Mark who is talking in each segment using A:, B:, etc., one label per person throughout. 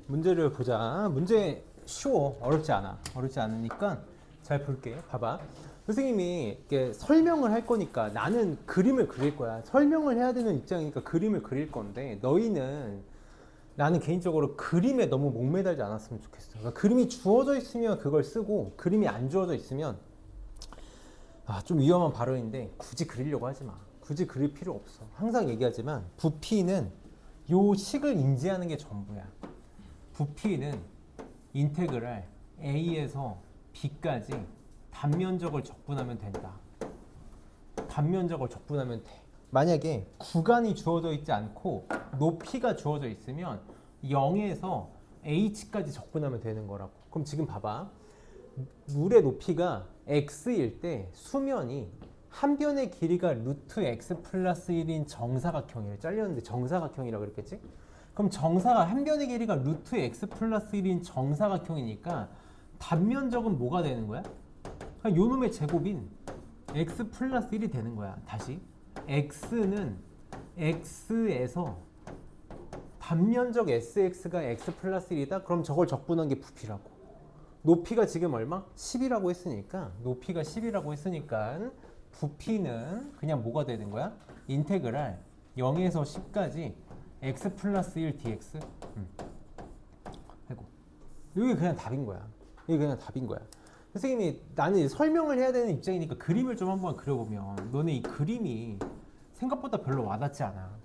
A: 문제를 보자. 문제 쉬워. 어렵지 않아. 어렵지 않으니까 잘 볼게. 봐봐. 선생님이 이렇게 설명을 할 거니까 나는 그림을 그릴 거야. 설명을 해야 되는 입장이니까 그림을 그릴 건데 너희는 나는 개인적으로 그림에 너무 목매달지 않았으면 좋겠어. 그러니까 그림이 주어져 있으면 그걸 쓰고 그림이 안 주어져 있으면 좀 위험한 발언인데 굳이 그리려고 하지 마. 굳이 그릴 필요 없어. 항상 얘기하지만 부피는 요 식을 인지하는 게 전부야. 부피는 인테그랄 a에서 b까지 단면적을 적분하면 된다. 단면적을 적분하면 돼. 만약에 구간이 주어져 있지 않고 높이가 주어져 있으면 0에서 h까지 적분하면 되는 거라고. 그럼 지금 봐봐. 물의 높이가 x일 때 수면이 한 변의 길이가 루트 x 플러스 1인 정사각형이래. 잘렸는데 정사각형이라고 그랬겠지? 그럼 정사가 한 변의 길이가 루트 x 플러스 1인 정사각형이니까 단면적은 뭐가 되는 거야? 그냥 요 놈의 제곱인 x 플러스 1이 되는 거야. 다시 x는 x에서 단면적 sx가 x 플러스 1이다? 그럼 저걸 적분한 게 부피라고. 높이가 지금 얼마? 10이라고 했으니까 높이가 10이라고 했으니까 부피는 그냥 뭐가 되는 거야? 인테그랄 0에서 10까지 x 플러스 1 dx. 아이고. 이게 그냥 답인 거야. 이게 그냥 답인 거야. 선생님이 나는 설명을 해야 되는 입장이니까 그림을 좀 한번 그려보면 너네 이 그림이 생각보다 별로 와닿지 않아.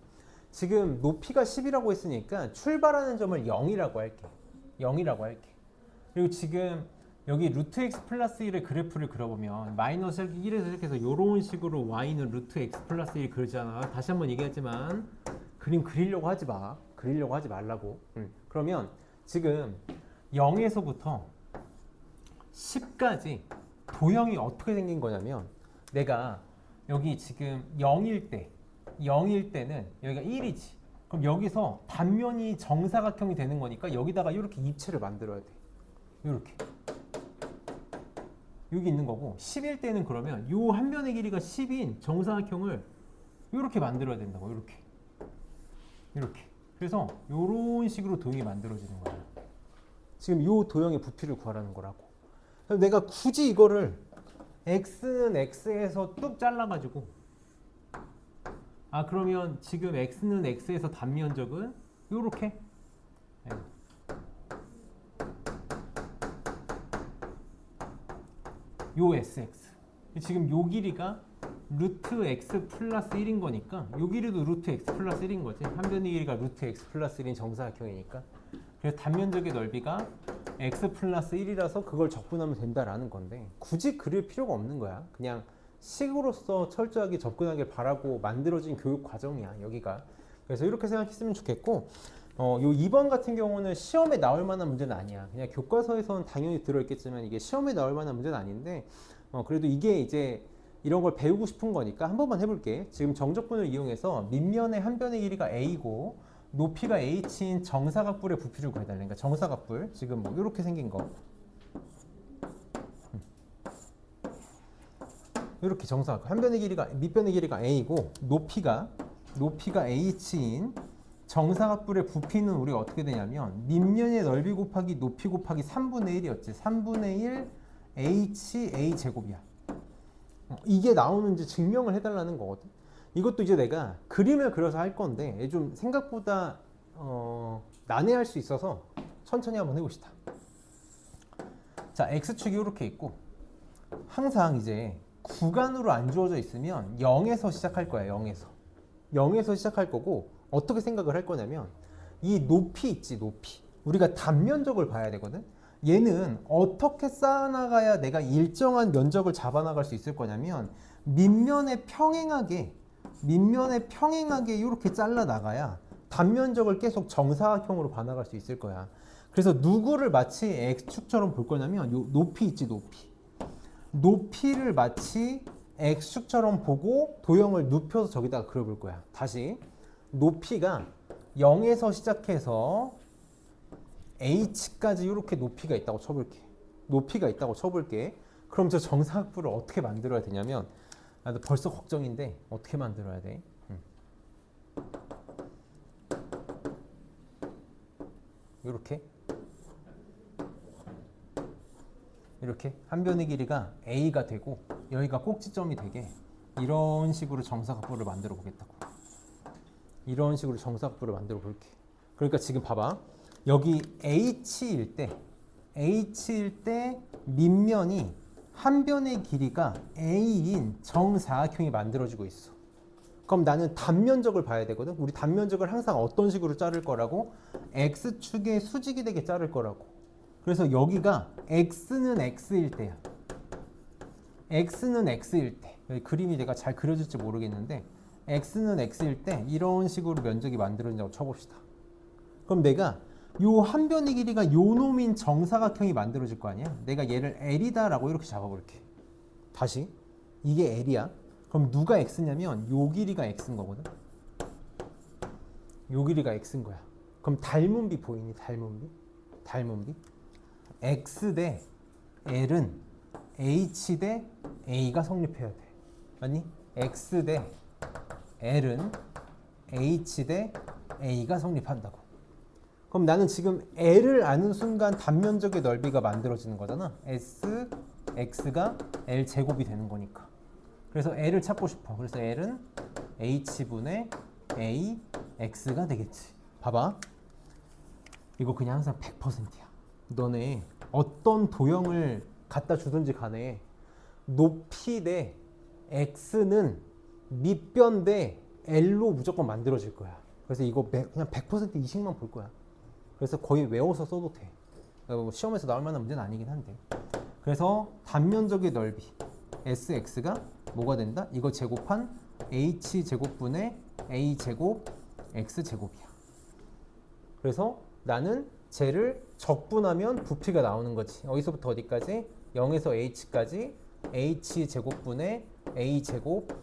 A: 지금 높이가 10이라고 했으니까 출발하는 점을 0이라고 할게. 0이라고 할게. 그리고 지금 여기 루트 x 플러스 1의 그래프를 그려보면 마이너스 1에서 시작해서 이런 식으로 y는 루트 x 플러스 1 그리잖아. 다시 한번 얘기하지만 그림 그리려고 하지 마. 그리려고 하지 말라고. 그러면 지금 0에서부터 10까지 도형이 어떻게 생긴 거냐면 내가 여기 지금 0일 때는 여기가 1이지. 그럼 여기서 단면이 정사각형이 되는 거니까 여기다가 이렇게 입체를 만들어야 돼. 이렇게. 여기 있는 거고 10일 때는 그러면 요 한 변의 길이가 10인 정사각형을 이렇게 만들어야 된다고. 이렇게. 그래서 이런 식으로 도형이 만들어지는 거야. 지금 요 도형의 부피를 구하라는 거라고. 내가 굳이 이거를 x는 x에서 뚝 잘라가지고 그러면 지금 x는 x에서 단면적은 요렇게 요 sx 지금 요 길이가 루트 x 플러스 1인 거니까 요 길이도 루트 x 플러스 1인 거지. 한 변의 길이가 루트 x 플러스 1인 정사각형이니까. 그래서 단면적의 넓이가 x 플러스 1이라서 그걸 적분하면 된다라는 건데 굳이 그릴 필요가 없는 거야. 그냥 식으로서 철저하게 접근하길 바라고 만들어진 교육 과정이야 여기가. 그래서 이렇게 생각했으면 좋겠고 요 2번 같은 경우는 시험에 나올 만한 문제는 아니야. 그냥 교과서에서는 당연히 들어있겠지만 이게 시험에 나올 만한 문제는 아닌데 그래도 이게 이제 이런 걸 배우고 싶은 거니까 한 번만 해볼게. 지금 정적분을 이용해서 밑면의 한 변의 길이가 a고 높이가 h인 정사각뿔의 부피를 구해달라. 그러니까 정사각뿔 지금 뭐 이렇게 생긴 거 이렇게 정사각뿔 한 변의 길이가 밑변의 길이가 a고 높이가 h인 정사각뿔의 부피는 우리가 어떻게 되냐면 밑면의 넓이 곱하기 높이 곱하기 3분의 1이었지. 3분의 1 h a 제곱이야. 이게 나오는지 증명을 해달라는 거거든. 이것도 이제 내가 그림을 그려서 할 건데 좀 생각보다 난해할 수 있어서 천천히 한번 해봅시다. 자, x축이 이렇게 있고 항상 이제 구간으로 안 주어져 있으면 0에서 시작할 거야. 0에서 시작할 거고 어떻게 생각을 할 거냐면 이 높이 있지. 높이 우리가 단면적을 봐야 되거든. 얘는 어떻게 쌓아나가야 내가 일정한 면적을 잡아나갈 수 있을 거냐면 밑면에 평행하게 이렇게 잘라 나가야 단면적을 계속 정사각형으로 봐나갈 수 있을 거야. 그래서 누구를 마치 x축처럼 볼 거냐면 요 높이 있지. 높이를 마치 x축처럼 보고 도형을 눕혀서 저기다가 그려볼 거야. 다시 높이가 0에서 시작해서 h까지 이렇게 높이가 있다고 쳐볼게. 그럼 저 정사각뿔을 어떻게 만들어야 되냐면 나도 벌써 걱정인데 어떻게 만들어야 돼? 이렇게 한 변의 길이가 a가 되고 여기가 꼭지점이 되게 이런 식으로 정사각부를 만들어 보겠다고. 이런 식으로 정사각부를 만들어 볼게. 그러니까 지금 봐봐. 여기 h일 때 밑면이 한 변의 길이가 a인 정사각형이 만들어지고 있어. 그럼 나는 단면적을 봐야 되거든. 우리 단면적을 항상 어떤 식으로 자를 거라고? x축의 수직이 되게 자를 거라고. 그래서 여기가 x는 x일 때야. x는 x일 때. 여기 그림이 내가 잘 그려질지 모르겠는데 x는 x일 때 이런 식으로 면적이 만들어진다고 쳐봅시다. 그럼 내가 요 한 변의 길이가 요 놈인 정사각형이 만들어질 거 아니야? 내가 얘를 L이다라고 이렇게 잡아볼게. 다시 이게 L이야. 그럼 누가 X냐면 요 길이가 X인 거거든. 요 길이가 X인 거야. 그럼 닮은 비 보이니? 닮은 비? X 대 L은 H 대 A가 성립해야 돼. 맞니? X 대 L은 H 대 A가 성립한다고. 그럼 나는 지금 L을 아는 순간 단면적의 넓이가 만들어지는 거잖아. S, X가 L 제곱이 되는 거니까. 그래서 L을 찾고 싶어. 그래서 L은 H분의 A, X가 되겠지. 봐봐. 이거 그냥 항상 100%야. 너네 어떤 도형을 갖다 주든지 간에 높이 대 X는 밑변 대 L로 무조건 만들어질 거야. 그래서 이거 그냥 100% 이식만 볼 거야. 그래서 거의 외워서 써도 돼. 시험에서 나올 만한 문제는 아니긴 한데. 그래서 단면적의 넓이 SX가 뭐가 된다? 이거 제곱한 H제곱분의 A제곱 X제곱이야. 그래서 나는 쟤를 적분하면 부피가 나오는 거지. 어디서부터 어디까지? 0에서 H까지 H제곱분의 A제곱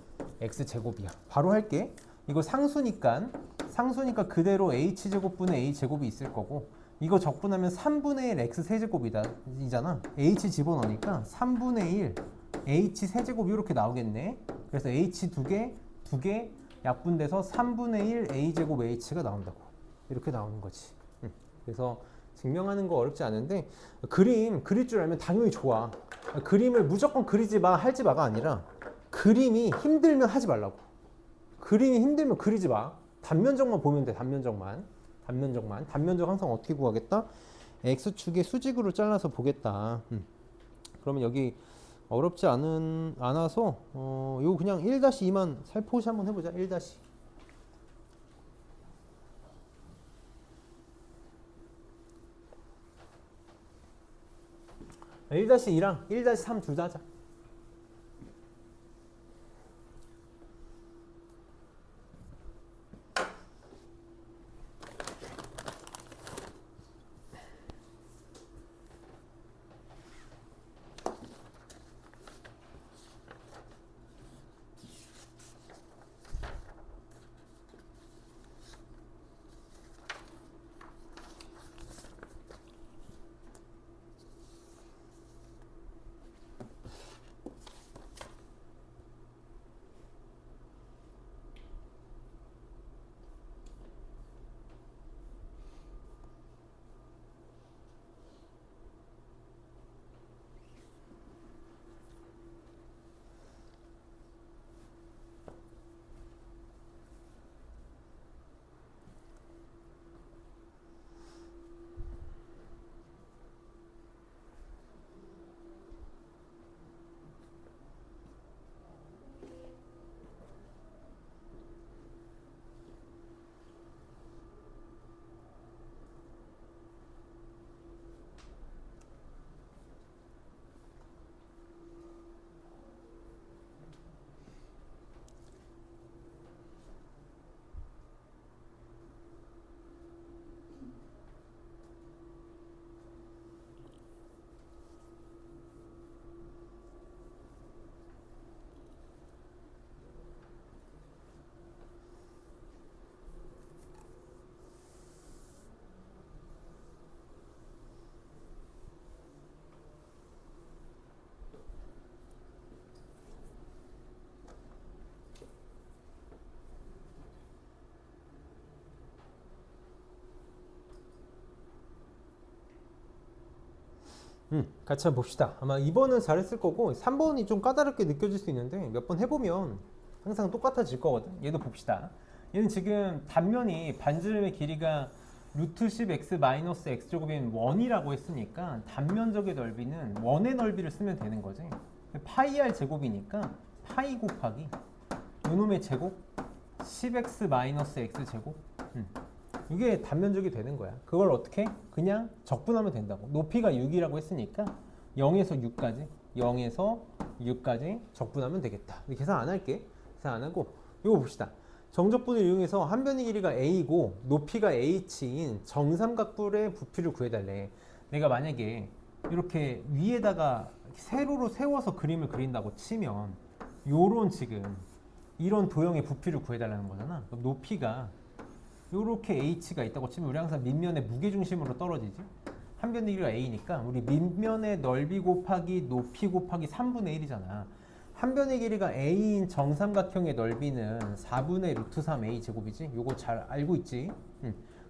A: X제곱이야. 바로 할게. 이거 상수니까 그대로 H제곱분의 A제곱이 있을 거고, 이거 적분하면 3분의 1 X 세제곱이잖아. H 집어넣으니까 3분의 1 H 세제곱 이렇게 나오겠네. 그래서 H 두 개 약분돼서 3분의 1 A제곱 H가 나온다고. 이렇게 나오는 거지. 그래서 증명하는 거 어렵지 않은데, 그림 그릴 줄 알면 당연히 좋아. 그림을 무조건 그리지 마, 할지 마가 아니라 그림이 힘들면 하지 말라고. 그림이 힘들면 그리지 마. 단면적만 보면 돼. 단면적 항상 어떻게 구하겠다? X축의 수직으로 잘라서 보겠다. 그러면 여기 어렵지 않아서 요거 그냥 1-2만 살포시 한번 해보자. 1-. 1-2랑 1-3 둘 다 하자. 같이 한번 봅시다. 아마 2번은 잘했을 거고 3번이 좀 까다롭게 느껴질 수 있는데 몇 번 해보면 항상 똑같아질 거거든. 얘도 봅시다. 얘는 지금 단면이 반지름의 길이가 루트 10x 마이너스 x제곱인 1이라고 했으니까 단면적의 넓이는 1의 넓이를 쓰면 되는 거지. 파이 r 제곱이니까 파이 곱하기 요놈의 제곱 10x 마이너스 x제곱. 이게 단면적이 되는 거야. 그걸 어떻게? 그냥 적분하면 된다고. 높이가 6이라고 했으니까 0에서 6까지 0에서 6까지 적분하면 되겠다. 계산 안 할게. 계산 안 하고 이거 봅시다. 정적분을 이용해서 한 변의 길이가 a이고 높이가 h인 정삼각뿔의 부피를 구해달래. 내가 만약에 이렇게 위에다가 세로로 세워서 그림을 그린다고 치면 요런 지금 이런 도형의 부피를 구해달라는 거잖아. 그럼 높이가 요렇게 h가 있다고 치면 우리 항상 밑면의 무게중심으로 떨어지지. 한 변의 길이가 a니까 우리 밑면의 넓이 곱하기 높이 곱하기 3분의 1이잖아. 한 변의 길이가 a인 정삼각형의 넓이는 4분의 루트 3a 제곱이지. 요거 잘 알고 있지.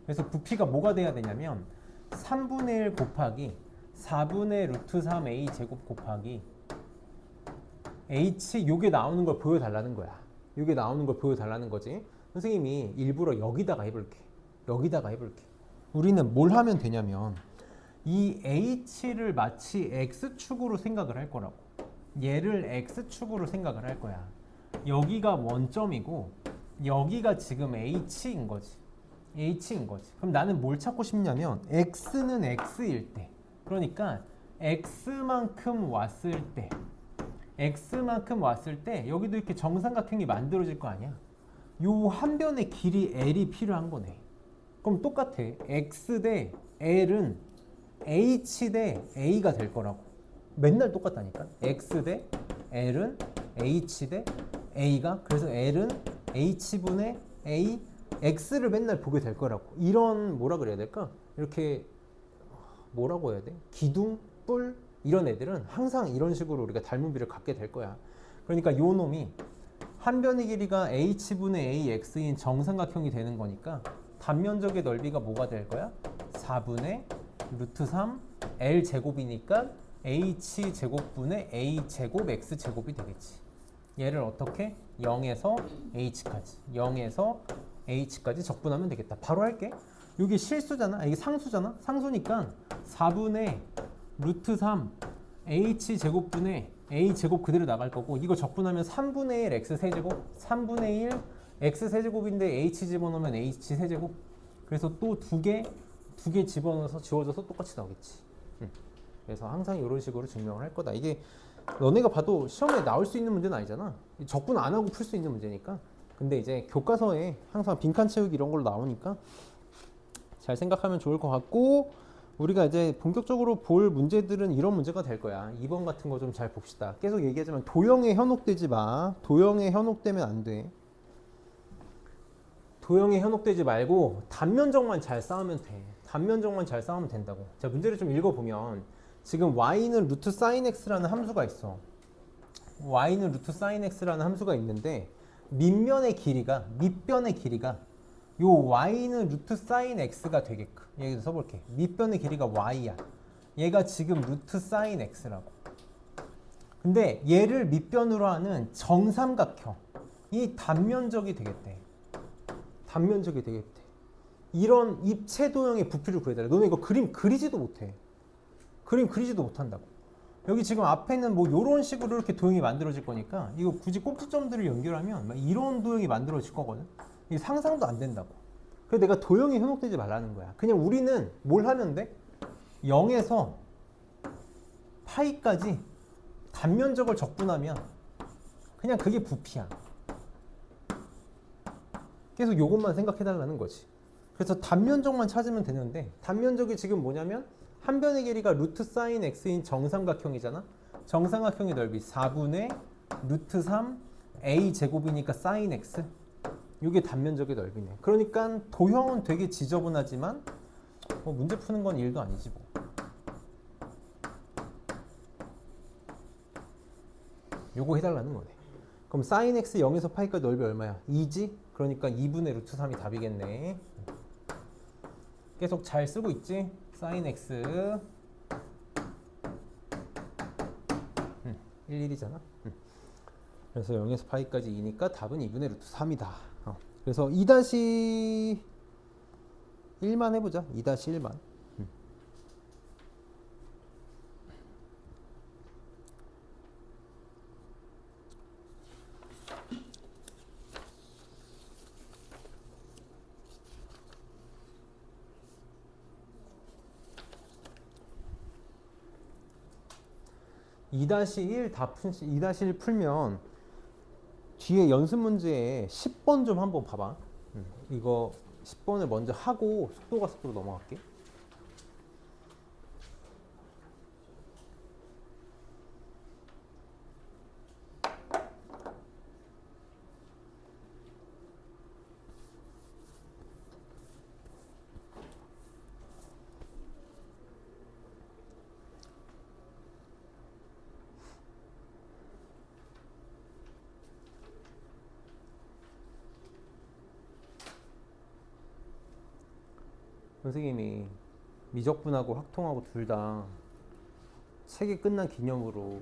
A: 그래서 부피가 뭐가 돼야 되냐면 3분의 1 곱하기 4분의 루트 3a 제곱 곱하기 h 요게 나오는 걸 보여달라는 거야. 요게 나오는 걸 보여달라는 거지. 선생님이 일부러 여기다가 해볼게. 여기다가 해볼게. 우리는 뭘 하면 되냐면 이 h를 마치 x축으로 생각을 할 거라고. 얘를 x축으로 생각을 할 거야. 여기가 원점이고 여기가 지금 h인 거지. h인 거지. 그럼 나는 뭘 찾고 싶냐면 x는 x일 때, 그러니까 x만큼 왔을 때, x만큼 왔을 때 여기도 이렇게 정삼각형이 만들어질 거 아니야. 요 한 변의 길이 l이 필요한 거네. 그럼 똑같아. x 대 l은 h 대 a가 될 거라고. 맨날 똑같다니까. x 대 l은 h 대 a가, 그래서 l은 h분의 a, x를 맨날 보게 될 거라고. 이런 뭐라 그래야 될까? 이렇게 뭐라고 해야 돼? 기둥, 뿔 이런 애들은 항상 이런 식으로 우리가 닮은비를 갖게 될 거야. 그러니까 요 놈이 한 변의 길이가 h분의 ax인 정삼각형이 되는 거니까 단면적의 넓이가 뭐가 될 거야? 4분의 루트 3 l 제곱이니까 h 제곱분의 a 제곱 x 제곱이 되겠지. 얘를 어떻게? 0에서 h까지 0에서 h까지 적분하면 되겠다. 바로 할게. 여기 실수잖아. 이게 상수잖아. 상수니까 4분의 루트 3 h 제곱분의 a 제곱 그대로 나갈 거고, 이거 적분하면 3분의 1 x 세제곱, 3분의 1 x 세제곱인데 h 집어넣으면 h 세제곱. 그래서 또 두 개 집어넣어서 지워져서 똑같이 나오겠지. 그래서 항상 이런 식으로 증명을 할 거다. 이게 너네가 봐도 시험에 나올 수 있는 문제는 아니잖아. 적분 안 하고 풀 수 있는 문제니까. 근데 이제 교과서에 항상 빈칸 채우기 이런 걸로 나오니까 잘 생각하면 좋을 것 같고, 우리가 이제 본격적으로 볼 문제들은 이런 문제가 될 거야. 2번 같은 거 좀 잘 봅시다. 계속 얘기하지만 도형에 현혹되지 마. 도형에 현혹되면 안 돼. 도형에 현혹되지 말고 단면적만 잘 쌓으면 돼. 단면적만 잘 쌓으면 된다고. 자, 문제를 좀 읽어보면 지금 y는 루트 sin x라는 함수가 있어. y는 루트 sin x라는 함수가 있는데 밑변의 길이가 요 y는 루트 sin x가 되게끔 여기서 써볼게. 밑변의 길이가 y야. 얘가 지금 루트 sin x라고. 근데 얘를 밑변으로 하는 정삼각형이 단면적이 되겠대. 단면적이 되겠대. 이런 입체 도형의 부피를 구해달래. 너네 이거 그림 그리지도 못해. 그림 그리지도 못한다고. 여기 지금 앞에는 뭐 이런 식으로 이렇게 도형이 만들어질 거니까 이거 굳이 꼭지점들을 연결하면 막 이런 도형이 만들어질 거거든. 이게 상상도 안 된다고. 그래서 내가 도형에 현혹되지 말라는 거야. 그냥 우리는 뭘 하면 돼? 0에서 파이까지 단면적을 적분하면 그냥 그게 부피야. 계속 요것만 생각해달라는 거지. 그래서 단면적만 찾으면 되는데, 단면적이 지금 뭐냐면 한 변의 길이가 루트 sin x인 정삼각형이잖아. 정삼각형의 넓이 4분의 루트 3 a 제곱이니까 sin x. 이게 단면적의 넓이네. 그러니까 도형은 되게 지저분하지만 뭐 문제 푸는 건 일도 아니지 뭐. 요거 해달라는 거네. 그럼 sin x 0에서 파이까지 넓이 얼마야? 2지? 그러니까 2분의 루트 3이 답이겠네. 계속 잘 쓰고 있지? sin x 11이잖아. 그래서 0에서 파이까지 2니까 답은 2분의 루트 3이다. 그래서 2-1만 해보자. 2-1만. 2-1 풀면 뒤에 연습 문제에 10번 좀 한번 봐봐. 이거 10번을 먼저 하고 속도가 속도로 넘어갈게. 선생님이 미적분하고 확통하고 둘 다 책이 끝난 기념으로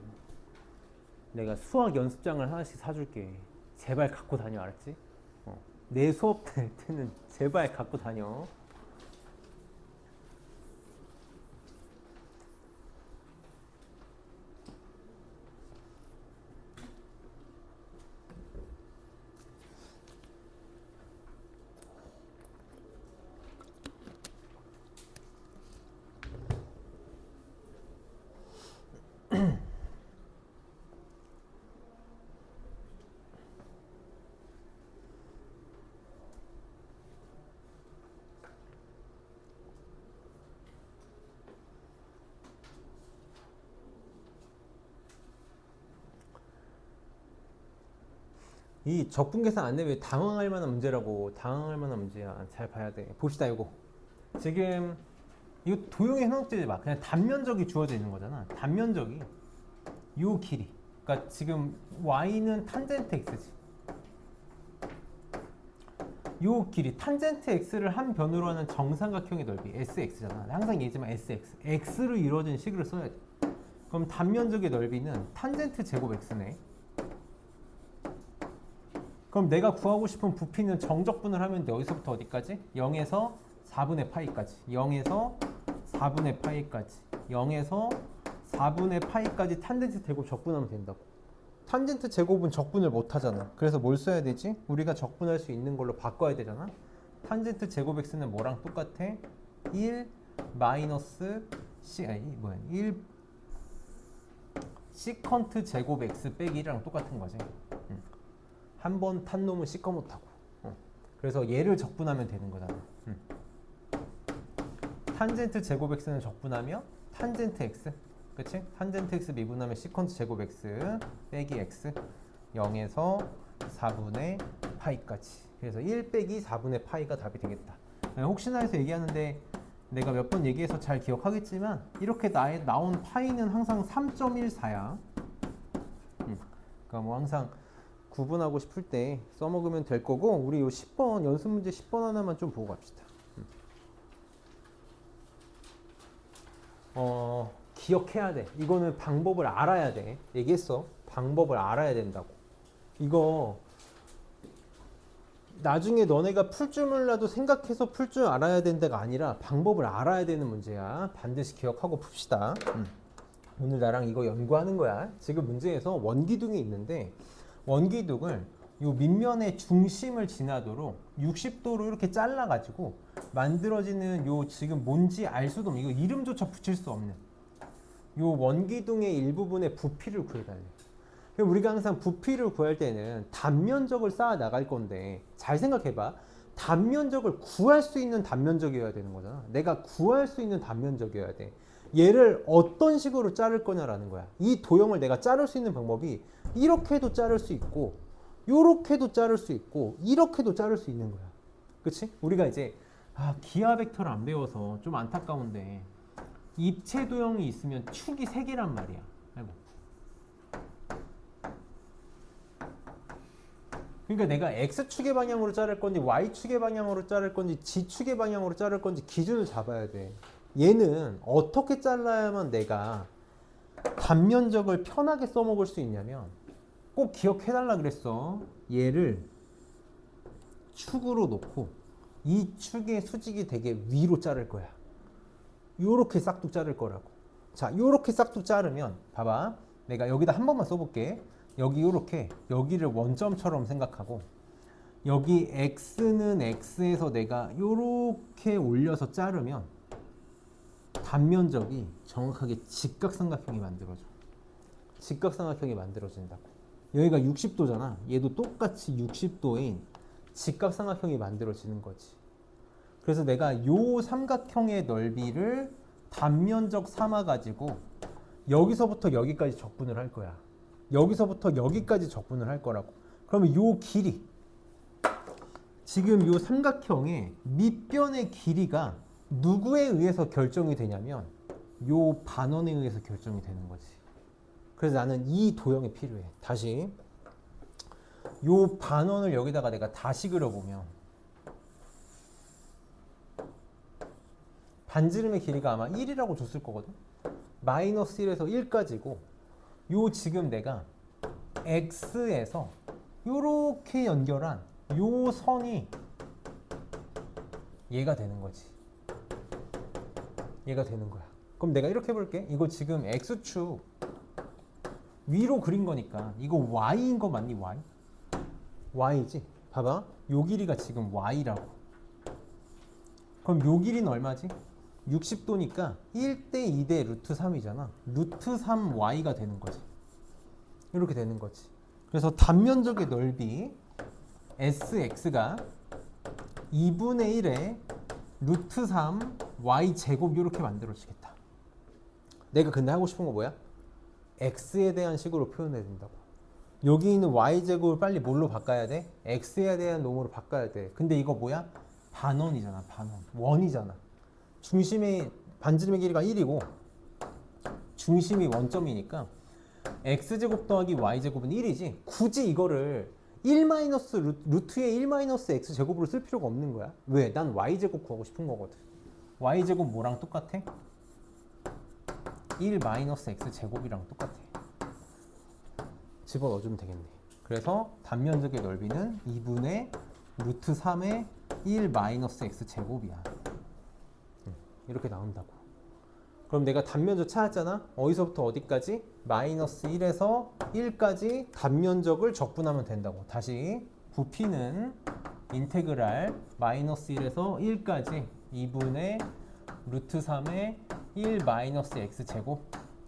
A: 내가 수학 연습장을 하나씩 사줄게. 제발 갖고 다녀, 알았지? 내 수업 될 때는 제발 갖고 다녀. 이 적분 계산 안 되면 당황할 만한 문제라고. 당황할 만한 문제야. 잘 봐야 돼. 봅시다. 이거 지금 이 도형에 해놓지 마. 그냥 단면적이 주어져 있는 거잖아. 단면적이 요 길이. 그러니까 지금 y는 탄젠트 x지. 요 길이 탄젠트 x를 한 변으로 하는 정삼각형의 넓이 sx잖아. 항상 얘기지만 sx. x로 이루어진 식을 써야 돼. 그럼 단면적의 넓이는 탄젠트 제곱 x네. 그럼 내가 구하고 싶은 부피는 정적분을 하면 돼. 여기서부터 어디까지? 0에서 4분의 파이까지. 0에서 4분의 파이까지. 0에서 4분의 파이까지 탄젠트 제곱 적분하면 된다고. 탄젠트 제곱은 적분을 못 하잖아. 그래서 뭘 써야 되지? 우리가 적분할 수 있는 걸로 바꿔야 되잖아. 탄젠트 제곱 x는 뭐랑 똑같아? 1 마이너스 c 아니 뭐야? 1 시컨트 제곱 x 빼기 1이랑 똑같은 거지. 한 번 탄 놈은 시커 못하고. 그래서 얘를 적분하면 되는 거잖아. 탄젠트 제곱 x는 적분하면 탄젠트 x, 그치? 탄젠트 x 미분하면 시컨트 제곱 x 빼기 x 0에서 4분의 파이까지. 그래서 1 빼기 4분의 파이가 답이 되겠다. 혹시나 해서 얘기하는데 내가 몇 번 얘기해서 잘 기억하겠지만 이렇게 나온 파이는 항상 3.14야. 그러니까 뭐 항상 구분하고 싶을 때 써먹으면 될 거고, 우리 요 10번 연습 문제 10번 하나만 좀 보고 갑시다. 기억해야 돼. 이거는 방법을 알아야 돼. 얘기했어. 방법을 알아야 된다고. 이거 나중에 너네가 풀 줄 몰라도 생각해서 풀 줄 알아야 된다가 아니라 방법을 알아야 되는 문제야. 반드시 기억하고 풉시다. 오늘 나랑 이거 연구하는 거야. 지금 문제에서 원기둥이 있는데 원기둥을 요 밑면의 중심을 지나도록 60도로 이렇게 잘라가지고 만들어지는 요 지금 뭔지 알 수도 없는, 이거 이름조차 붙일 수 없는 요 원기둥의 일부분의 부피를 구해달래. 우리가 항상 부피를 구할 때는 단면적을 쌓아 나갈 건데, 잘 생각해봐. 단면적을 구할 수 있는 단면적이어야 되는 거잖아. 내가 구할 수 있는 단면적이어야 돼. 얘를 어떤 식으로 자를 거냐라는 거야. 이 도형을 내가 자를 수 있는 방법이 이렇게도 자를 수 있고, 요렇게도 자를 수 있고, 이렇게도 자를 수 있는 거야. 그치? 우리가 이제 기하 벡터를 안 배워서 좀 안타까운데, 입체 도형이 있으면 축이 3개란 말이야. 아이고. 그러니까 내가 X축의 방향으로 자를 건지 Y축의 방향으로 자를 건지 G축의 방향으로 자를 건지 기준을 잡아야 돼. 얘는 어떻게 잘라야만 내가 단면적을 편하게 써먹을 수 있냐면 꼭 기억해달라 그랬어. 얘를 축으로 놓고 이 축의 수직이 되게 위로 자를 거야. 요렇게 싹둑 자를 거라고. 자, 요렇게 싹둑 자르면 봐봐. 내가 여기다 한 번만 써볼게. 여기 요렇게 여기를 원점처럼 생각하고 여기 x는 x에서 내가 요렇게 올려서 자르면 단면적이 정확하게 직각삼각형이 만들어져. 직각삼각형이 만들어진다고. 여기가 60도잖아. 얘도 똑같이 60도인 직각삼각형이 만들어지는 거지. 그래서 내가 요 삼각형의 넓이를 단면적 삼아 가지고 여기서부터 여기까지 적분을 할 거야. 여기서부터 여기까지 적분을 할 거라고. 그러면 요 길이, 지금 요 삼각형의 밑변의 길이가 누구에 의해서 결정이 되냐면 요 반원에 의해서 결정이 되는 거지. 그래서 나는 이 도형이 필요해. 다시 요 반원을 여기다가 내가 다시 그려보면 반지름의 길이가 아마 1이라고 줬을 거거든. 마이너스 1에서 1까지고 요 지금 내가 x에서 요렇게 연결한 요 선이 얘가 되는 거지. 얘가 되는 거야. 그럼 내가 이렇게 해볼게. 이거 지금 x축 위로 그린 거니까 이거 y인 거 맞니? y? y지. 봐봐. 요 길이가 지금 y라고. 그럼 요 길이는 얼마지? 60도니까 1대 2대 루트 3이잖아. 루트 3y가 되는 거지. 이렇게 되는 거지. 그래서 단면적의 넓이 sx가 2분의 1에 루트 3 y 제곱 이렇게 만들어지겠다. 내가 근데 하고 싶은 거 뭐야? x에 대한 식으로 표현해야 된다고. 여기 있는 y 제곱을 빨리 뭘로 바꿔야 돼? x에 대한 놈으로 바꿔야 돼. 근데 이거 뭐야? 반원이잖아. 반원. 원이잖아. 중심의 반지름의 길이가 1이고 중심이 원점이니까 x제곱 더하기 y제곱은 1이지. 굳이 이거를 1 마이너스 루트의 1 마이너스 x제곱으로 쓸 필요가 없는 거야. 왜? 난 y제곱 구하고 싶은 거거든. y제곱 뭐랑 똑같아? 1 마이너스 x제곱이랑 똑같아. 집어넣어주면 되겠네. 그래서 단면적의 넓이는 2분의 루트 3의 1 마이너스 x제곱이야. 이렇게 나온다고. 그럼 내가 단면적 찾았잖아. 어디서부터 어디까지? 마이너스 1에서 1까지 단면적을 적분하면 된다고. 다시 부피는 인테그랄 마이너스 1에서 1까지 2분의 루트 3의 1 마이너스 x제곱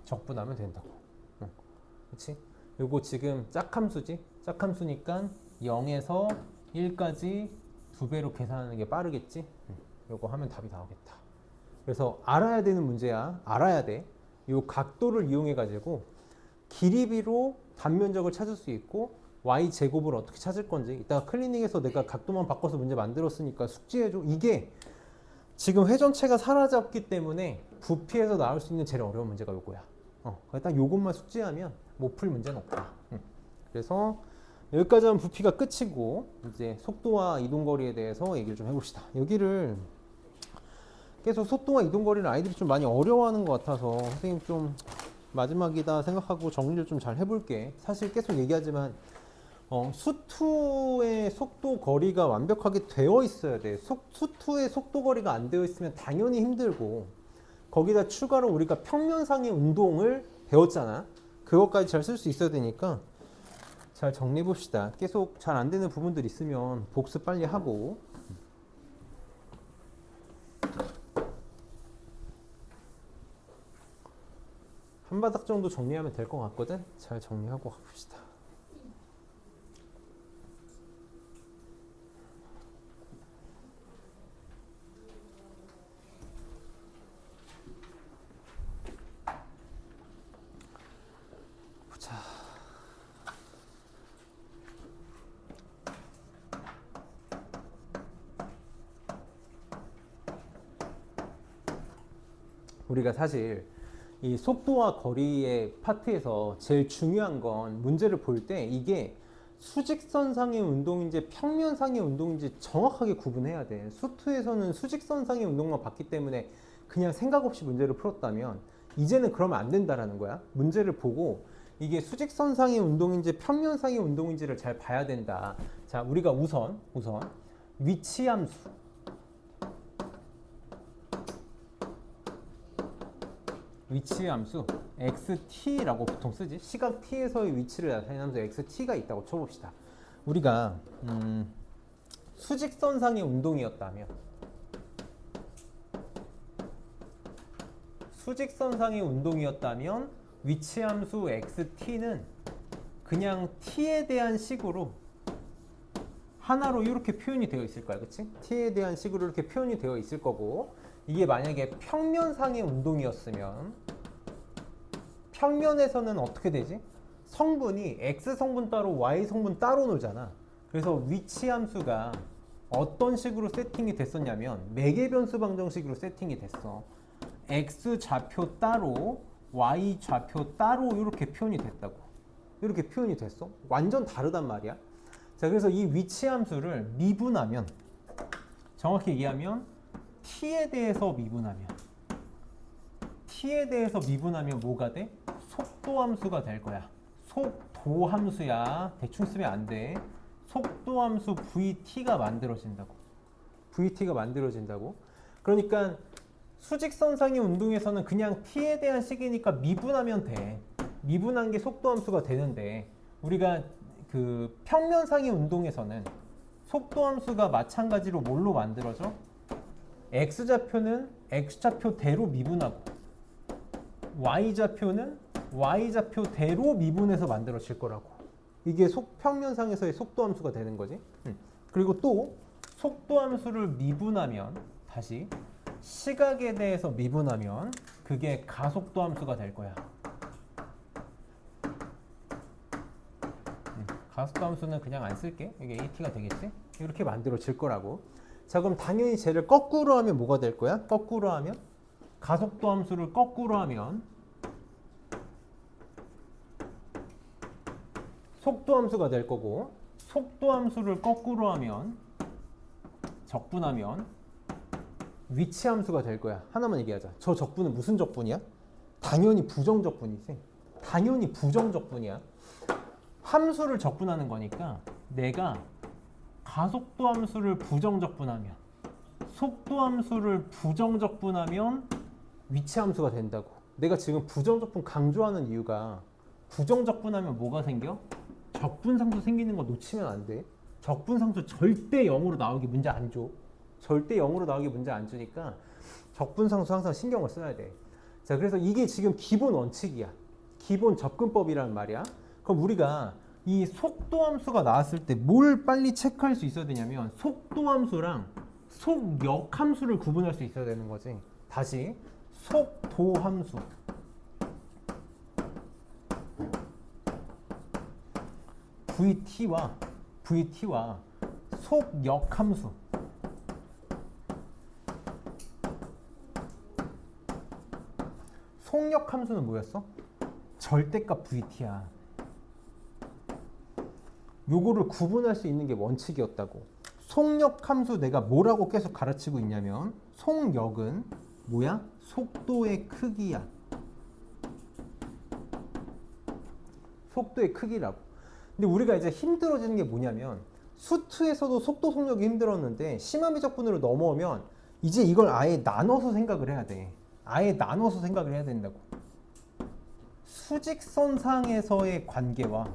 A: 적분하면 된다고. 그렇지? 요거 지금 짝함수지? 짝함수니까 0에서 1까지 2배로 계산하는 게 빠르겠지? 요거 하면 답이 나오겠다. 그래서 알아야 되는 문제야. 알아야 돼. 이 각도를 이용해 가지고 길이비로 단면적을 찾을 수 있고 y 제곱을 어떻게 찾을 건지 이따가 클리닉에서 내가 각도만 바꿔서 문제 만들었으니까 숙지해줘. 이게 지금 회전체가 사라졌기 때문에 부피에서 나올 수 있는 제일 어려운 문제가 요거야. 일단 요것만 숙지하면 못 풀 문제는 없다. 그래서 여기까지 하면 부피가 끝이고 이제 속도와 이동거리에 대해서 얘기를 좀 해봅시다. 여기를 계속 속도와 이동거리를 아이들이 좀 많이 어려워하는 것 같아서 선생님 좀 마지막이다 생각하고 정리를 좀 잘 해볼게. 사실 계속 얘기하지만 수투의 속도 거리가 완벽하게 되어 있어야 돼. 수투의 속도 거리가 안 되어 있으면 당연히 힘들고 거기다 추가로 우리가 평면상의 운동을 배웠잖아. 그것까지 잘 쓸 수 있어야 되니까 잘 정리해 봅시다. 계속 잘 안 되는 부분들 있으면 복습 빨리 하고. 한 바닥 정도 정리하면 될 것 같거든? 잘 정리하고 가봅시다. 보자. 우리가 사실 이 속도와 거리의 파트에서 제일 중요한 건 문제를 볼 때 이게 수직선상의 운동인지 평면상의 운동인지 정확하게 구분해야 돼. 수투에서는 수직선상의 운동만 봤기 때문에 그냥 생각 없이 문제를 풀었다면 이제는 그러면 안 된다라는 거야. 문제를 보고 이게 수직선상의 운동인지 평면상의 운동인지를 잘 봐야 된다. 자, 우리가 우선 위치함수, xt라고 보통 쓰지. 시각 t에서의 위치를 나타내는 함수 xt가 있다고 쳐봅시다. 우리가 수직선상의 운동이었다면 위치함수 xt는 그냥 t에 대한 식으로 하나로 이렇게 표현이 되어 있을 거야. 그치? t에 대한 식으로 이렇게 표현이 되어 있을 거고, 이게 만약에 평면상의 운동이었으면 평면에서는 어떻게 되지? 성분이 x 성분 따로 y 성분 따로 놀잖아. 그래서 위치함수가 어떤 식으로 세팅이 됐었냐면 매개변수 방정식으로 세팅이 됐어. x 좌표 따로 y 좌표 따로 이렇게 표현이 됐다고. 이렇게 표현이 됐어. 완전 다르단 말이야. 자, 그래서 이 위치함수를 미분하면, 정확히 얘기하면 t에 대해서 미분하면 뭐가 돼? 속도함수가 될 거야. 속도함수야. 대충 쓰면 안 돼. 속도함수 vt가 만들어진다고. 그러니까 수직선상의 운동에서는 그냥 t에 대한 식이니까 미분하면 돼. 미분한 게 속도함수가 되는데, 우리가 그 평면상의 운동에서는 속도함수가 마찬가지로 뭘로 만들어져? x좌표는 x좌표대로 미분하고 y좌표는 y좌표대로 미분해서 만들어질 거라고. 이게 평면상에서의 속도함수가 되는 거지. 그리고 또 속도함수를 미분하면, 다시 시각에 대해서 미분하면 그게 가속도함수가 될 거야. 가속도함수는 그냥 안 쓸게. 이게 AT가 되겠지? 이렇게 만들어질 거라고. 자, 그럼 당연히 쟤를 거꾸로 하면 뭐가 될 거야? 거꾸로 하면 가속도함수를 거꾸로 하면 속도함수가 될 거고, 속도함수를 거꾸로 하면 적분하면 위치함수가 될 거야. 하나만 얘기하자. 저 적분은 무슨 적분이야? 당연히 부정적분이지. 당연히 부정적분이야. 함수를 적분하는 거니까 내가 가속도함수를 부정적분하면, 속도함수를 부정적분하면 위치함수가 된다고. 내가 지금 부정적분 강조하는 이유가, 부정적분하면 뭐가 생겨? 적분상수 생기는 거 놓치면 안 돼. 적분상수 절대 0으로 나오게 문제 안 줘. 절대 0으로 나오게 문제 안 주니까 적분상수 항상 신경을 써야 돼. 자, 그래서 이게 지금 기본 원칙이야. 기본 접근법이란 말이야. 그럼 우리가 이 속도함수가 나왔을 때 뭘 빨리 체크할 수 있어야 되냐면, 속도함수랑 속역함수를 구분할 수 있어야 되는 거지. 다시 속도함수, VT와 속역함수, 속역함수는 뭐였어? 절대값 VT야. 요거를 구분할 수 있는 게 원칙이었다고. 속력함수 내가 뭐라고 계속 가르치고 있냐면, 속력은 뭐야? 속도의 크기야. 속도의 크기라고. 근데 우리가 이제 힘들어지는 게 뭐냐면, 수트에서도 속도 속력이 힘들었는데 심화미적분으로 넘어오면 이제 이걸 아예 나눠서 생각을 해야 돼. 아예 나눠서 생각을 해야 된다고. 수직선상에서의 관계와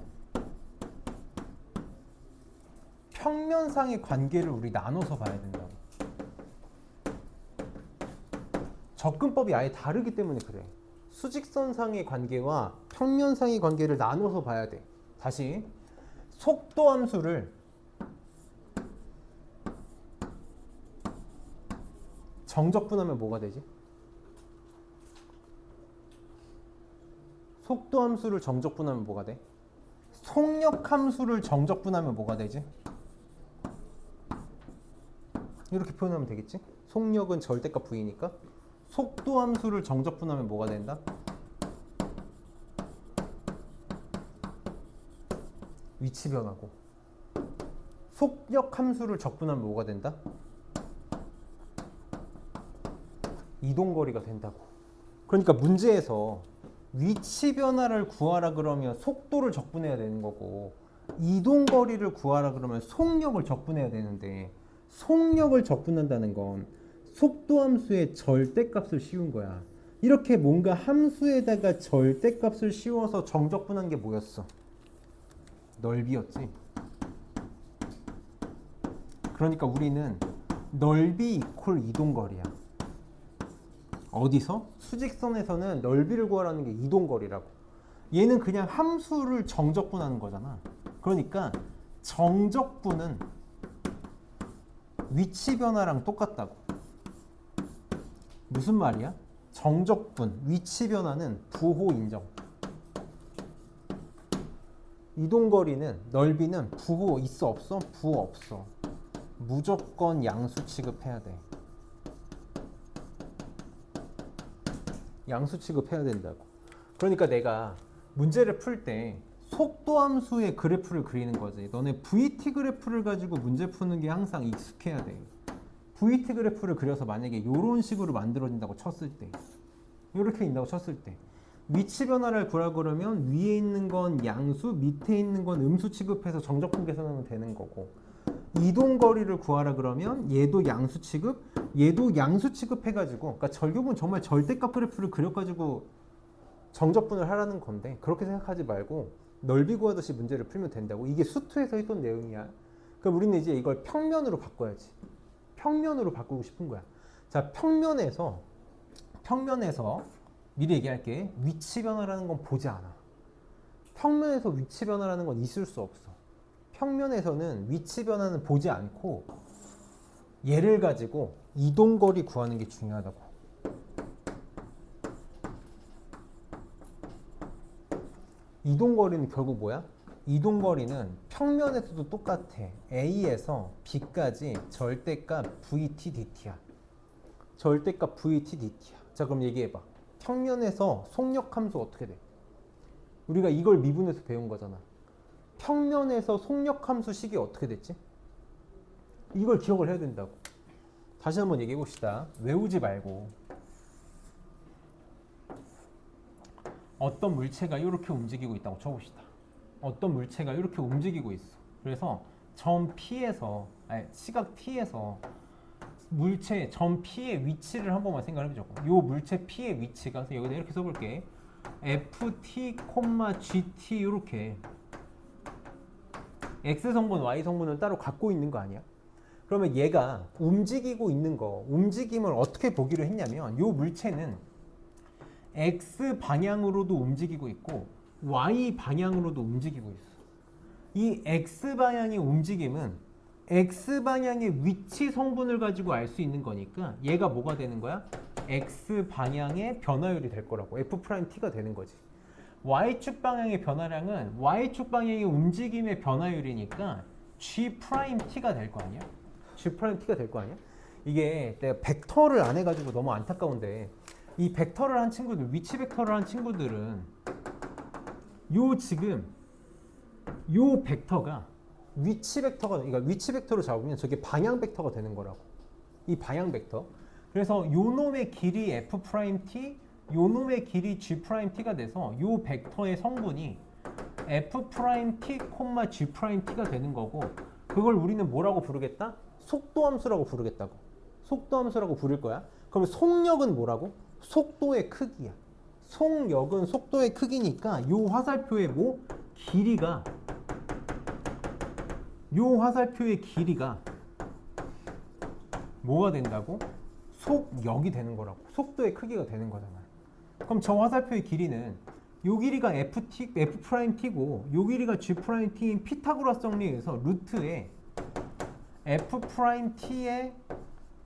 A: 평면상의 관계를 우리 나눠서 봐야 된다고. 접근법이 아예 다르기 때문에 그래. 수직선상의 관계와 평면상의 관계를 나눠서 봐야 돼. 다시 속도함수를 정적분하면 뭐가 되지? 속도함수를 정적분하면 뭐가 돼? 속력함수를 정적분하면 뭐가 되지? 이렇게 표현하면 되겠지? 속력은 절대값 V니까 속도함수를 정적분하면 뭐가 된다? 위치 변화고. 속력함수를 적분하면 뭐가 된다? 이동거리가 된다고. 그러니까 문제에서 위치 변화를 구하라 그러면 속도를 적분해야 되는 거고, 이동 거리를 구하라 그러면 속력을 적분해야 되는데, 속력을 적분한다는 건 속도 함수의 절대값을 씌운 거야. 이렇게 뭔가 함수에다가 절대값을 씌워서 정적분한 게 뭐였어? 넓이였지. 그러니까 우리는 넓이 이퀄 이동거리야. 어디서? 수직선에서는 넓이를 구하라는 게 이동거리라고. 얘는 그냥 함수를 정적분하는 거잖아. 그러니까 정적분은 위치 변화랑 똑같다고. 무슨 말이야? 정적분, 위치 변화는 부호 인정. 이동거리는, 넓이는 부호 있어 없어? 부호 없어. 무조건 양수 취급해야 돼. 양수 취급해야 된다고. 그러니까 내가 문제를 풀 때 속도 함수의 그래프를 그리는 거지. 너네 VT 그래프를 가지고 문제 푸는 게 항상 익숙해야 돼. VT 그래프를 그려서 만약에 이런 식으로 만들어진다고 쳤을 때, 이렇게 있다고 쳤을 때, 위치 변화를 구하라 그러면 위에 있는 건 양수, 밑에 있는 건 음수 취급해서 정적분 계산하면 되는 거고, 이동 거리를 구하라 그러면 얘도 양수 취급, 얘도 양수 취급해가지고, 그러니까 결국은 정말 절대값 그래프를 그려가지고 정적분을 하라는 건데, 그렇게 생각하지 말고 넓이 구하듯이 문제를 풀면 된다고. 이게 수투에서 했던 내용이야. 그럼 우리는 이제 이걸 평면으로 바꿔야지. 평면으로 바꾸고 싶은 거야. 자, 평면에서 미리 얘기할게. 위치 변화라는 건 보지 않아. 평면에서 위치 변화라는 건 있을 수 없어. 평면에서는 위치 변화는 보지 않고 얘를 가지고 이동거리 구하는 게 중요하다고. 이동거리는 결국 뭐야? 이동거리는 평면에서도 똑같아. A에서 B까지 절대값 VT DT야. 절대값 VT DT야. 자, 그럼 얘기해봐. 평면에서 속력함수 어떻게 돼? 우리가 이걸 미분에서 배운 거잖아. 평면에서 속력함수 식이 어떻게 됐지? 이걸 기억을 해야 된다고. 다시 한번 얘기해 봅시다. 외우지 말고. 어떤 물체가 이렇게 움직이고 있다고 쳐봅시다. 어떤 물체가 이렇게 움직이고 있어. 그래서 점 P에서, 시각 T에서 물체 점 P의 위치를 한 번만 생각해보자고. 이 물체 P의 위치가, 여기다 이렇게 써볼게. FT, GT 이렇게. X성분, Y성분은 따로 갖고 있는 거 아니야? 그러면 얘가 움직이고 있는 거, 움직임을 어떻게 보기로 했냐면, 이 물체는 X 방향으로도 움직이고 있고 Y 방향으로도 움직이고 있어. 이 X 방향의 움직임은 X 방향의 위치 성분을 가지고 알 수 있는 거니까 얘가 뭐가 되는 거야? X 방향의 변화율이 될 거라고. F'T가 되는 거지. Y축 방향의 변화량은 Y축 방향의 움직임의 변화율이니까 G'T가 될 거 아니야? G'T가 될 거 아니야? 이게 내가 벡터를 안 해가지고 너무 안타까운데, 이 벡터를 한 친구들, 위치 벡터를 한 친구들은 지금 요 벡터가 위치 벡터가, 그러니까 위치 벡터로 잡으면 저게 방향 벡터가 되는 거라고. 이 방향 벡터. 그래서 요 놈의 길이 F'T, 요 놈의 길이 G'T가 돼서 요 벡터의 성분이 F'T, G'T가 되는 거고, 그걸 우리는 뭐라고 부르겠다? 속도함수라고 부르겠다고. 속도함수라고 부를 거야. 그럼 속력은 뭐라고? 속도의 크기야. 속력은 속도의 크기니까 요 화살표의 길이가, 요 화살표의 길이가 뭐가 된다고? 속력이 되는 거라고. 속도의 크기가 되는 거잖아. 그럼 저 화살표의 길이는 요 길이가 F'T고 요 길이가 G'T인 피타고라스 정리에서 루트에 F'T의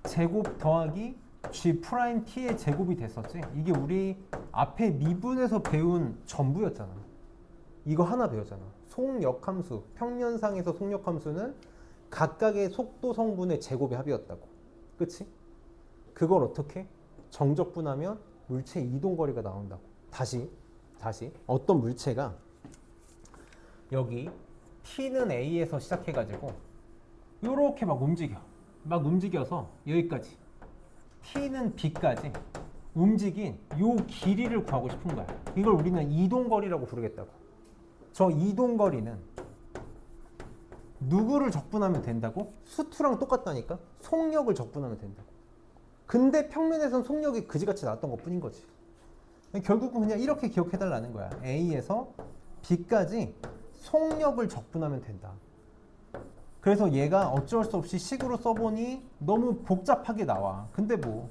A: 제곱 더하기 G'T의 제곱이 됐었지. 이게 우리 앞에 미분에서 배운 전부였잖아. 이거 하나 배웠잖아. 속력함수, 평면상에서 속력함수는 각각의 속도 성분의 제곱의 합이었다고. 그치? 그걸 어떻게? 정적분하면 물체 이동거리가 나온다고. 다시 어떤 물체가 여기 T는 A에서 시작해가지고 요렇게 막 움직여서 여기까지, T는 B까지 움직인 요 길이를 구하고 싶은 거야. 이걸 우리는 이동거리라고 부르겠다고. 저 이동거리는 누구를 적분하면 된다고? 수투랑 똑같다니까? 속력을 적분하면 된다고. 근데 평면에선 속력이 그지같이 나왔던 것 뿐인 거지. 결국은 그냥 이렇게 기억해달라는 거야. A에서 B까지 속력을 적분하면 된다. 그래서 얘가 어쩔 수 없이 식으로 써보니 너무 복잡하게 나와. 근데 뭐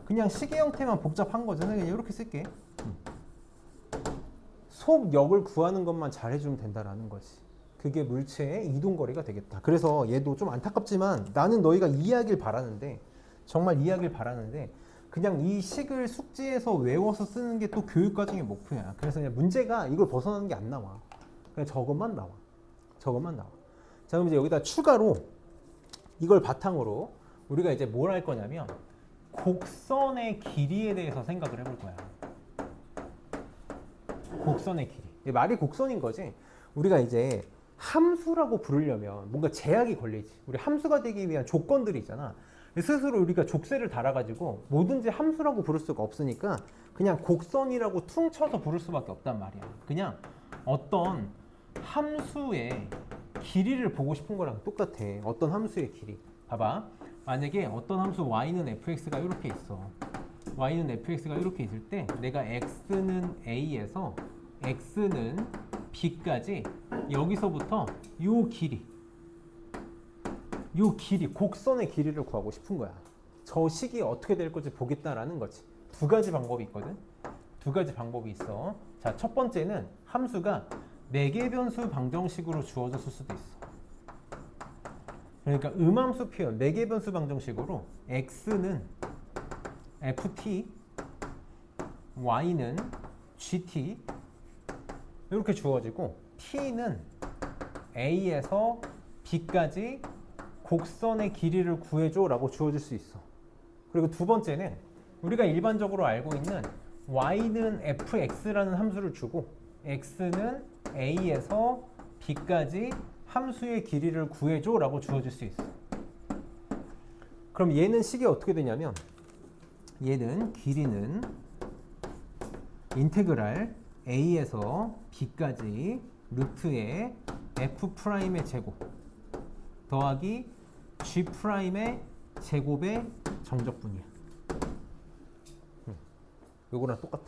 A: 그냥 식의 형태만 복잡한 거잖아. 그냥 이렇게 쓸게. 속력을 구하는 것만 잘해주면 된다라는 거지. 그게 물체의 이동거리가 되겠다. 그래서 얘도 좀 안타깝지만 나는 너희가 이해하길 바라는데, 정말 이해하길 바라는데, 그냥 이 식을 숙지해서 외워서 쓰는 게 또 교육과정의 목표야. 그래서 그냥 문제가 이걸 벗어나는 게 안 나와. 그냥 저것만 나와. 저것만 나와. 자, 그럼 이제 여기다 추가로 이걸 바탕으로 우리가 이제 뭘 할 거냐면 곡선의 길이에 대해서 생각을 해볼 거야. 곡선의 길이. 말이 곡선인 거지. 우리가 이제 함수라고 부르려면 뭔가 제약이 걸리지. 우리 함수가 되기 위한 조건들이 있잖아. 스스로 우리가 족쇄를 달아가지고 뭐든지 함수라고 부를 수가 없으니까 그냥 곡선이라고 퉁 쳐서 부를 수밖에 없단 말이야. 그냥 어떤 함수의 길이를 보고 싶은 거랑 똑같아. 어떤 함수의 길이. 봐봐. 만약에 어떤 함수 y는 fx가 이렇게 있어. y는 fx가 이렇게 있을 때 내가 x는 a에서 x는 b까지 여기서부터 요 길이, 곡선의 길이를 구하고 싶은 거야. 저 식이 어떻게 될 건지 보겠다라는 거지. 두 가지 방법이 있거든. 두 가지 방법이 있어. 자, 첫 번째는 함수가 4개 변수 방정식으로 주어졌을 수도 있어. 그러니까 음함수 표현 4개 변수 방정식으로 x는 ft, y는 gt 이렇게 주어지고 t는 a에서 b까지 곡선의 길이를 구해줘 라고 주어질 수 있어. 그리고 두 번째는 우리가 일반적으로 알고 있는 y는 fx라는 함수를 주고 x는 a에서 b까지 함수의 길이를 구해줘 라고 주어질 수 있어. 그럼 얘는 식이 어떻게 되냐면 얘는 길이는 인테그랄 a에서 b까지 루트의 f'의 제곱 더하기 g'의 제곱의 정적분이야. 요거랑 똑같아.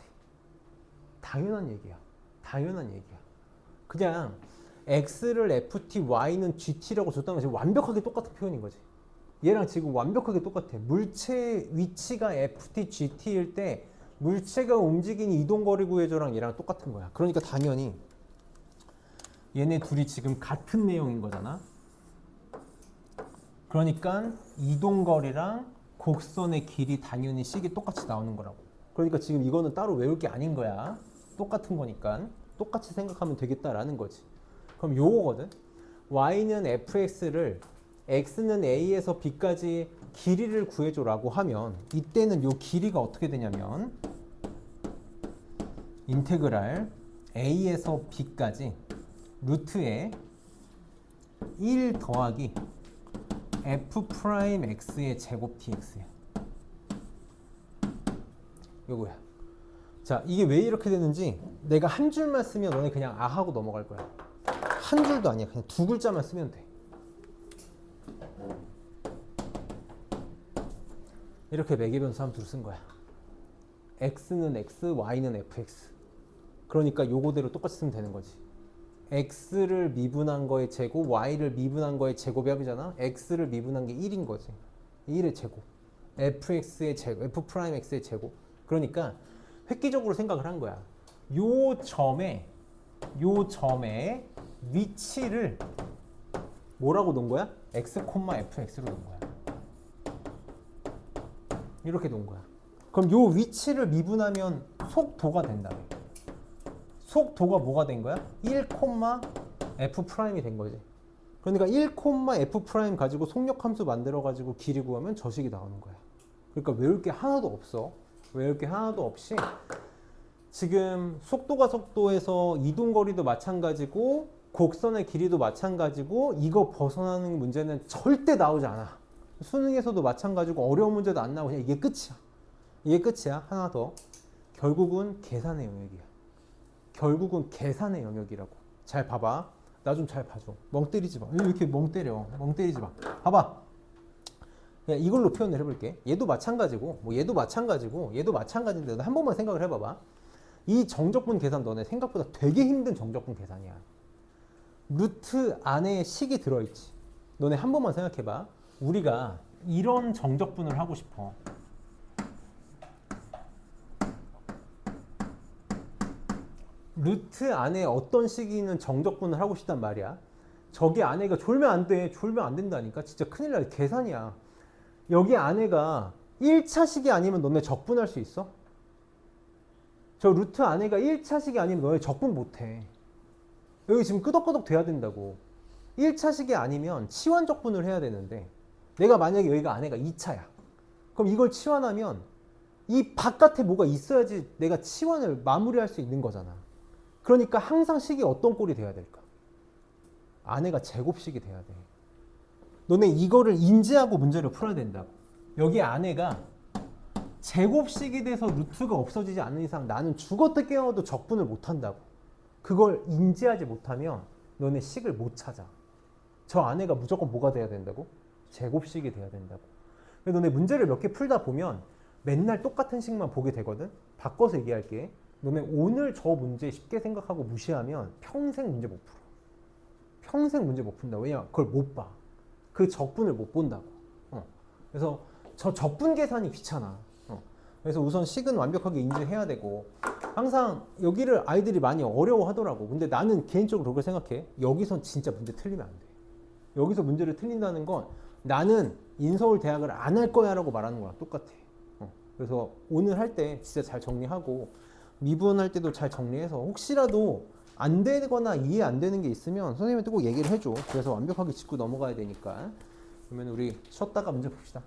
A: 당연한 얘기야. 당연한 얘기야. 그냥 x를 ft, y는 gt라고 줬다는 건 지금 완벽하게 똑같은 표현인 거지. 얘랑 지금 완벽하게 똑같아. 물체 위치가 ft, gt일 때 물체가 움직이는 이동거리 구해줘랑 얘랑 똑같은 거야. 그러니까 당연히 얘네 둘이 지금 같은 내용인 거잖아. 그러니까 이동거리랑 곡선의 길이 당연히 식이 똑같이 나오는 거라고. 그러니까 지금 이거는 따로 외울 게 아닌 거야. 똑같은 거니까 똑같이 생각하면 되겠다라는 거지. 그럼 요거거든. y는 fx를 x는 a에서 b까지 길이를 구해줘라고 하면 이때는 요 길이가 어떻게 되냐면 인테그랄 a에서 b까지 루트에 1 더하기 f'x의 제곱 dx야. 요거야. 자, 이게 왜 이렇게 되는지 내가 한 줄만 쓰면 너네 그냥 아 하고 넘어갈 거야. 한 줄도 아니야. 그냥 두 글자만 쓰면 돼. 이렇게 매개변수 함수를 쓴 거야. x는 x, y는 fx. 그러니까 요거대로 똑같이 쓰면 되는 거지. x를 미분한 거의 제곱, y를 미분한 거의 제곱이 합이잖아. x를 미분한 게 1인 거지. 1의 제곱. fx의 제곱, f'x의 제곱. 그러니까 획기적으로 생각을 한 거야. 요 점에 위치를 뭐라고 놓은 거야? x, fx로 놓은 거야. 이렇게 놓은 거야. 그럼 요 위치를 미분하면 속도가 된다며. 속도가 뭐가 된 거야? 1, f'이 된 거지. 그러니까 1, f' 가지고 속력함수 만들어 가지고 길이 구하면 저 식이 나오는 거야. 그러니까 외울 게 하나도 없어. 외울 게 하나도 없이 지금 속도가 속도에서 이동거리도 마찬가지고 곡선의 길이도 마찬가지고 이거 벗어나는 문제는 절대 나오지 않아. 수능에서도 마찬가지고 어려운 문제도 안 나오고 그냥 이게 끝이야. 이게 끝이야. 하나 더. 결국은 계산의 영역이야. 결국은 계산의 영역이라고. 잘 봐봐. 나 좀 잘 봐줘. 멍 때리지 마. 왜 이렇게 멍 때려? 멍 때리지 마. 봐봐. 이걸로 표현을 해볼게. 얘도 마찬가지고, 뭐 얘도 마찬가지고, 얘도 마찬가지인데 한 번만 생각을 해봐봐. 이 정적분 계산 너네 생각보다 되게 힘든 정적분 계산이야. 루트 안에 식이 들어있지. 너네 한 번만 생각해봐. 우리가 이런 정적분을 하고 싶어. 루트 안에 어떤 식이 있는 정적분을 하고 싶단 말이야. 저기 안에가 졸면 안 돼. 졸면 안 된다니까. 진짜 큰일 날 계산이야. 여기 안에가 1차식이 아니면 너네 적분할 수 있어? 저 루트 안에가 1차식이 아니면 너네 적분 못해. 여기 지금 끄덕끄덕 돼야 된다고. 1차식이 아니면 치환적분을 해야 되는데 내가 만약에 여기가 안에가 2차야. 그럼 이걸 치환하면 이 바깥에 뭐가 있어야지 내가 치환을 마무리할 수 있는 거잖아. 그러니까 항상 식이 어떤 꼴이 돼야 될까? 안에가 제곱식이 돼야 돼. 너네 이거를 인지하고 문제를 풀어야 된다고. 여기 안에가 제곱식이 돼서 루트가 없어지지 않는 이상 나는 죽었다 깨어도 적분을 못한다고. 그걸 인지하지 못하면 너네 식을 못 찾아. 저 안에가 무조건 뭐가 돼야 된다고? 제곱식이 돼야 된다고. 그래서 너네 문제를 몇 개 풀다 보면 맨날 똑같은 식만 보게 되거든. 바꿔서 얘기할게. 너네 오늘 저 문제 쉽게 생각하고 무시하면 평생 문제 못 풀어. 평생 문제 못 푼다. 왜냐? 그걸 못 봐. 그 적분을 못 본다고. 그래서 저 적분 계산이 귀찮아. 그래서 우선 식은 완벽하게 인지해야 되고 항상 여기를 아이들이 많이 어려워하더라고. 근데 나는 개인적으로 그렇게 생각해. 여기선 진짜 문제 틀리면 안 돼. 여기서 문제를 틀린다는 건 나는 인서울 대학을 안 할 거야 라고 말하는 거랑 똑같아. 그래서 오늘 할 때 진짜 잘 정리하고 미분할 때도 잘 정리해서 혹시라도 안 되거나 이해 안 되는 게 있으면 선생님한테 꼭 얘기를 해줘. 그래서 완벽하게 짚고 넘어가야 되니까. 그러면 우리 쉬었다가 문제 봅시다.